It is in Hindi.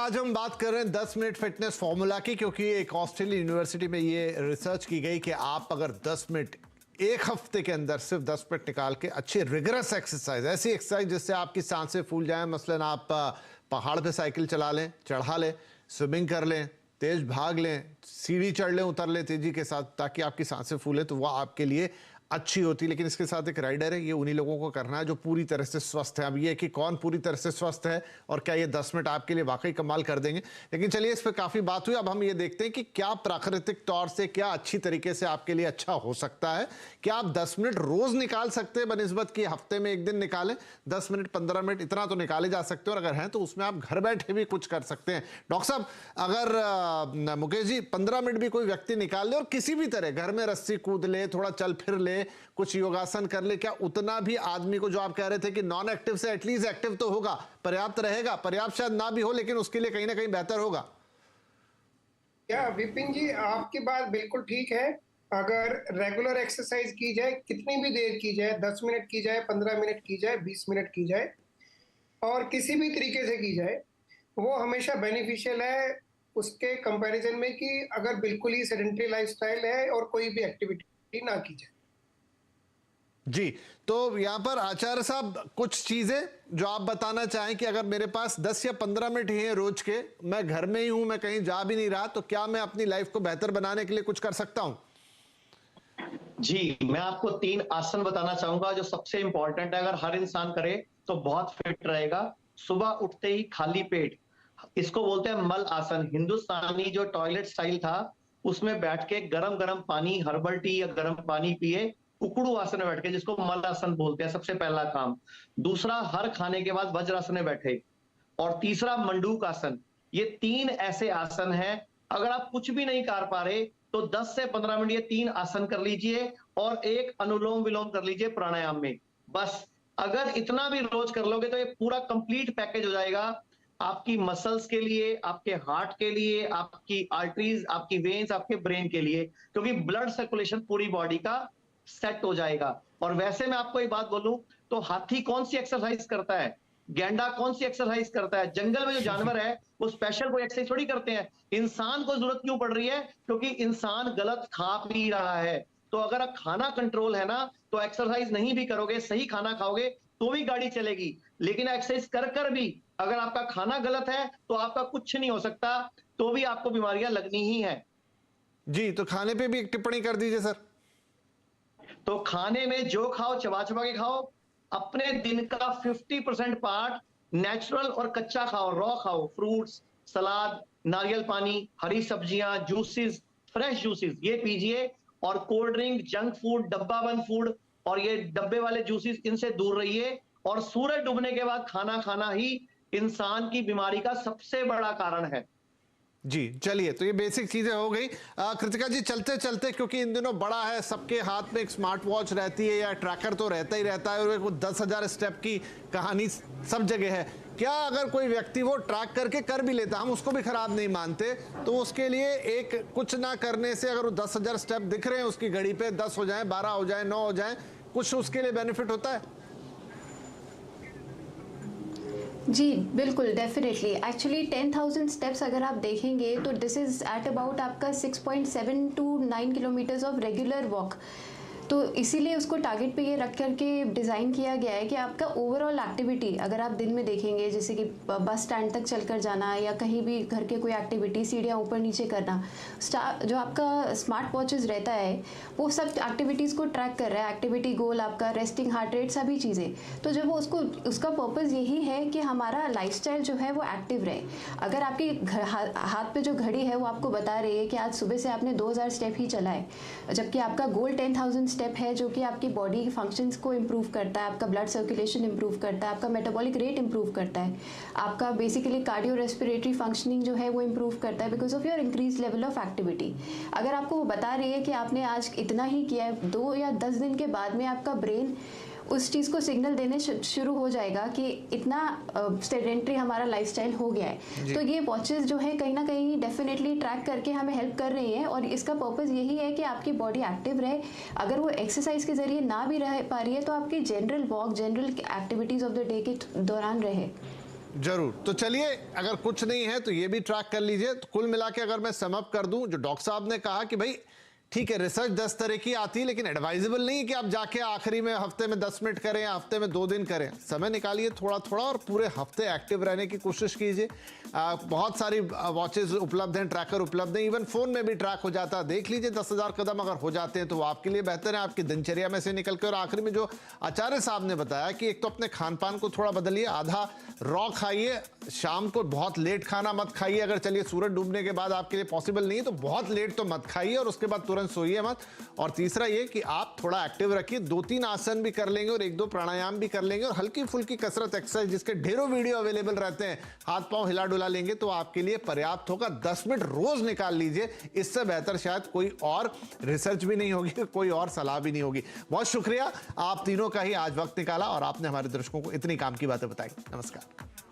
आज हम बात कर रहे हैं 10 मिनट फिटनेस फॉर्मूला की, क्योंकि एक ऑस्ट्रेलियन यूनिवर्सिटी में ये रिसर्च की गई कि आप अगर 10 मिनट एक हफ्ते के अंदर सिर्फ 10 मिनट निकाल के अच्छी रिगरस एक्सरसाइज, ऐसी एक्सरसाइज जिससे आपकी सांसें फूल जाएं, मसलन आप पहाड़ पे साइकिल चला लें, चढ़ा लें, स्विमिंग कर लें, तेज भाग लें, सीढ़ी चढ़ लें, उतर लें तेजी के साथ, ताकि आपकी सांसें फूलें, तो वह आपके लिए अच्छी होती है। लेकिन इसके साथ एक राइडर है, ये उन्हीं लोगों को करना है जो पूरी तरह से स्वस्थ है। अब ये कि कौन पूरी तरह से स्वस्थ है और क्या ये 10 मिनट आपके लिए वाकई कमाल कर देंगे। लेकिन चलिए, इस पर काफी बात हुई, अब हम ये देखते हैं कि क्या प्राकृतिक तौर से क्या अच्छी तरीके से आपके लिए अच्छा हो सकता है। क्या आप 10 मिनट रोज निकाल सकते हैं बनिस्बत की हफ्ते में एक दिन निकालें? 10 मिनट 15 मिनट इतना तो निकाले जा सकते हैं, और अगर हैं तो उसमें आप घर बैठे भी कुछ कर सकते हैं। डॉक्टर साहब, अगर मुकेश जी 15 मिनट भी कोई व्यक्ति निकाल ले और किसी भी तरह घर में रस्सी कूद ले, थोड़ा चल फिर ले, कुछ योगासन कर ले, क्या उतना भी आदमी को, जो आप कह रहे थे कि नॉन एक्टिव से एटलीस्ट एक्टिव तो होगा, पर्याप्त रहेगा? पर्याप्त शायद ना भी हो, लेकिन उसके लिए कहीं ना कहीं बेहतर होगा। क्या विपिन जी, आपकी बात बिल्कुल ठीक है। अगर रेगुलर एक्सरसाइज की जाए, कितनी भी देर की जाए, 10 मिनट की जाए, 15 मिनट की जाए, 20 मिनट की जाए, और किसी भी तरीके से की जाए, वो हमेशा बेनिफिशियल है उसके कंपैरिजन में कि अगर बिल्कुल ही सेडेंटरी लाइफस्टाइल है और कोई भी एक्टिविटी ना की जाए। जी, तो यहां पर आचार्य साहब कुछ चीजें जो आप बताना चाहें कि अगर मेरे पास 10 या 15 मिनट ही हैं रोज के, मैं घर में ही हूं, मैं कहीं जा भी नहीं रहा, तो क्या मैं अपनी लाइफ को बेहतर बनाने के लिए कुछ कर सकता हूं? जी, मैं आपको 3 आसन बताना चाहूंगा जो सबसे इंपॉर्टेंट है। अगर हर इंसान करे तो बहुत फिट रहेगा। सुबह उठते ही खाली पेट, इसको बोलते हैं मल आसन। हिंदुस्तानी जो टॉयलेट स्टाइल था, उसमें बैठ के गरम गरम पानी, हर्बल टी या गरम पानी पिए, उकड़ू आसन में बैठ के, जिसको मल आसन बोलते हैं। सबसे पहला काम। दूसरा, हर खाने के बाद वज्रासन में बैठे। और तीसरा, मंडूक आसन। ये 3 ऐसे आसन हैं, अगर आप कुछ भी नहीं कर पा रहे तो 10 से 15 मिनट ये 3 आसन कर लीजिए और एक अनुलोम विलोम कर लीजिए प्राणायाम में। बस अगर इतना भी रोज कर लोगे तो ये पूरा कंप्लीट पैकेज हो जाएगा आपकी मसल्स के लिए, आपके हार्ट के लिए, आपकी आर्टरीज, आपकी वेन्स, आपके ब्रेन के लिए, क्योंकि ब्लड सर्कुलेशन पूरी बॉडी का सेट हो जाएगा। और वैसे मैं आपको एक बात बोलूं तो हाथी कौन सी एक्सरसाइज करता है, गैंडा कौन सी एक्सरसाइज करता है? जंगल में जो जानवर है वो स्पेशल कोई एक्सरसाइज थोड़ी करते हैं। इंसान को जरूरत क्यों पड़ रही है? क्योंकि इंसान गलत खा पी रहा है। तो अगर आप खाना कंट्रोल है ना, तो एक्सरसाइज नहीं भी करोगे, सही खाना खाओगे तो भी गाड़ी चलेगी। लेकिन एक्सरसाइज कर कर भी अगर आपका खाना गलत है तो आपका कुछ नहीं हो सकता, तो भी आपको बीमारियां लगनी ही है। जी, तो खाने पे भी एक टिप्पणी कर दीजिए सर। तो खाने में जो खाओ चबा चबा के खाओ। अपने दिन का 50% पार्ट नेचुरल और कच्चा खाओ, रॉ खाओ। फ्रूट्स, सलाद, नारियल पानी, हरी सब्जियां, जूसेस, फ्रेश जूसेस ये पीजिए। और कोल्ड ड्रिंक, जंक फूड, डब्बा बंद फूड और ये डब्बे वाले जूसेस, इनसे दूर रहिए। और सूरज डूबने के बाद खाना खाना ही इंसान की बीमारी का सबसे बड़ा कारण है। जी, चलिए, तो ये बेसिक चीजें हो गई। कृतिका जी, चलते चलते, क्योंकि इन दिनों बड़ा है, सबके हाथ में एक स्मार्ट वॉच रहती है या ट्रैकर तो रहता ही रहता है, और एक 10,000 स्टेप की कहानी सब जगह है। क्या अगर कोई व्यक्ति वो ट्रैक करके कर भी लेता, हम उसको भी खराब नहीं मानते, तो उसके लिए एक कुछ ना करने से, अगर वो 10,000 स्टेप दिख रहे हैं उसकी घड़ी पे, 10 हो जाए, 12 हो जाए, 9 हो जाए, कुछ उसके लिए बेनिफिट होता है? जी बिल्कुल, डेफिनेटली। एक्चुअली 10,000 स्टेप्स अगर आप देखेंगे तो दिस इज़ एट अबाउट आपका 6.7 to 9 kilometres of regular walk. तो इसीलिए उसको टारगेट पे ये रख करके डिज़ाइन किया गया है कि आपका ओवरऑल एक्टिविटी अगर आप दिन में देखेंगे, जैसे कि बस स्टैंड तक चलकर जाना या कहीं भी घर के कोई एक्टिविटी, सीढ़ियाँ ऊपर नीचे करना, जो आपका स्मार्ट वॉचेस रहता है वो सब एक्टिविटीज़ को ट्रैक कर रहा है। एक्टिविटी गोल आपका, रेस्टिंग हार्ट रेट, सभी चीज़ें। तो जब वो उसका पर्पज़ यही है कि हमारा लाइफस्टाइल जो है वो एक्टिव रहे। अगर आपकी हाथ पे जो घड़ी है वो आपको बता रही है कि आज सुबह से आपने 2,000 स्टेप ही चलाए, जबकि आपका गोल 10,000 स्टेप है, जो कि आपकी बॉडी फंक्शंस को इम्प्रूव करता है, आपका ब्लड सर्कुलेशन इम्प्रूव करता है, आपका मेटाबॉलिक रेट इम्प्रूव करता है, आपका बेसिकली कार्डियो रेस्पिरेटरी फंक्शनिंग जो है वो इम्प्रूव करता है because of your increase level of activity. अगर आपको वो बता रही है कि आपने आज इतना ही किया है, 2 या 10 दिन के बाद में आपका ब्रेन उस चीज़ को सिग्नल देने शुरू हो जाएगा कि इतना सेडेंटरी हमारा लाइफस्टाइल हो गया है। तो ये वॉचेस जो है कहीं ना कहीं डेफिनेटली ट्रैक करके हमें हेल्प कर रही हैं, और इसका पर्पस यही है कि आपकी बॉडी एक्टिव रहे। अगर वो एक्सरसाइज के जरिए ना भी रह पा रही है तो आपकी general walk, general activities of the day के दौरान रहे। जरूर। तो चलिए, अगर कुछ नहीं है तो ये भी ट्रैक कर लीजिए। तो कुल मिला के अगर मैं सम अप कर दूं, जो डॉक्टर साहब ने कहा कि भाई ठीक है, रिसर्च 10 तरह की आती है, लेकिन एडवाइजेबल नहीं है कि आप जाके आखिरी में हफ्ते में 10 मिनट करें या हफ्ते में 2 दिन करें। समय निकालिए थोड़ा थोड़ा और पूरे हफ्ते एक्टिव रहने की कोशिश कीजिए। बहुत सारी वॉचेस उपलब्ध हैं, ट्रैकर उपलब्ध हैं, इवन फोन में भी ट्रैक हो जाता है। देख लीजिए 10,000 कदम अगर हो जाते हैं तो वो आपके लिए बेहतर है, आपकी दिनचर्या में से निकल के। और आखिरी में जो आचार्य साहब ने बताया कि एक तो अपने खान पान को थोड़ा बदलिए, आधा रॉ खाइए, शाम को बहुत लेट खाना मत खाइए। अगर चलिए सूरज डूबने के बाद आपके लिए पॉसिबल नहीं है तो बहुत लेट तो मत खाइए, और उसके बाद तुरंत सोइए मत। और तीसरा ये कि आप थोड़ा एक्टिव रखिए, 2-3 आसन भी कर लेंगे और 1-2 प्राणायाम भी कर लेंगे, और हल्की फुल्की कसरत एक्सरसाइज जिसके ढेरों वीडियो अवेलेबल रहते हैं, हाथ पांव हिला डुला लेंगे तो आपके लिए पर्याप्त होगा। 10 मिनट रोज निकाल लीजिए, इससे बेहतर शायद कोई और रिसर्च भी नहीं होगी, कोई और सलाह भी नहीं होगी। बहुत शुक्रिया, आप तीनों का ही आज वक्त निकाला और आपने हमारे दर्शकों को इतनी काम की बातें बताई। नमस्कार।